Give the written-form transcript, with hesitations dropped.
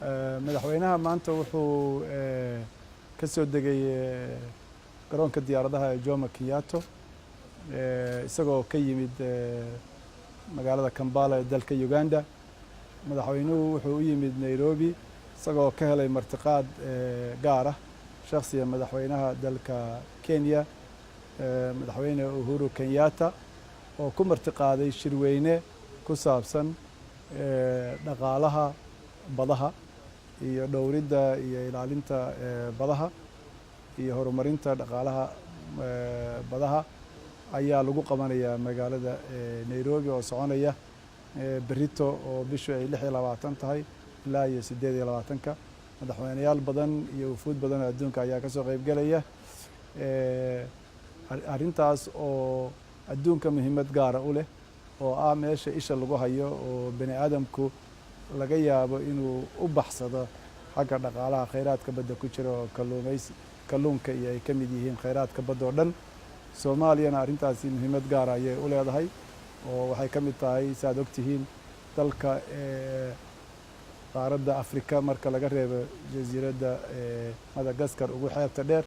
madaxweynaha maanta wuxuu ka soo degay garoonka diyaaradaha ee Jomo Kenyatta isagoo ka yimid magaalada Kampala ee dalka Uganda. madaxweynuhu wuxuu u yimid Nairobi isagoo ka helay martiqaad gaar ah shakhsiga madaxweynaha dalka Kenya madaxweyne Uhuru Kenyatta oo ku martiqaaday shirweyne ku saabsan dhaqaalaha badaha iyo dhowridda iyo ilaalinta badaha iyo horumarinta dhaqaalaha badaha ayaa lagu qabanayaa magaalada Nairobi oo soconaya berito oo bishu ay 26 tahay ilaa iyo 28 madaxweynayaal badan iyo wufuud badan adduunka ayaa ka soo qayb galaya arrintaas oo adduunka muhiimad gaar ah u leh oo ah meesha isha lagu hayo oo bani aadamku laga yaabo inuu u baxsado xagga dhaqaalaha kheyraadka badda ku jira oo kalluunka iyo ay ka mid yihiin kheyraadka badda oo dhan. Soomaaliyana arrintaasi muhiimad gaar ah ayay u leedahay oo waxay ka mid tahay saad ogtihiin dalka qaaradda Afrika marka laga reebo jasiiradda Madagascar ugu xeebta dheer.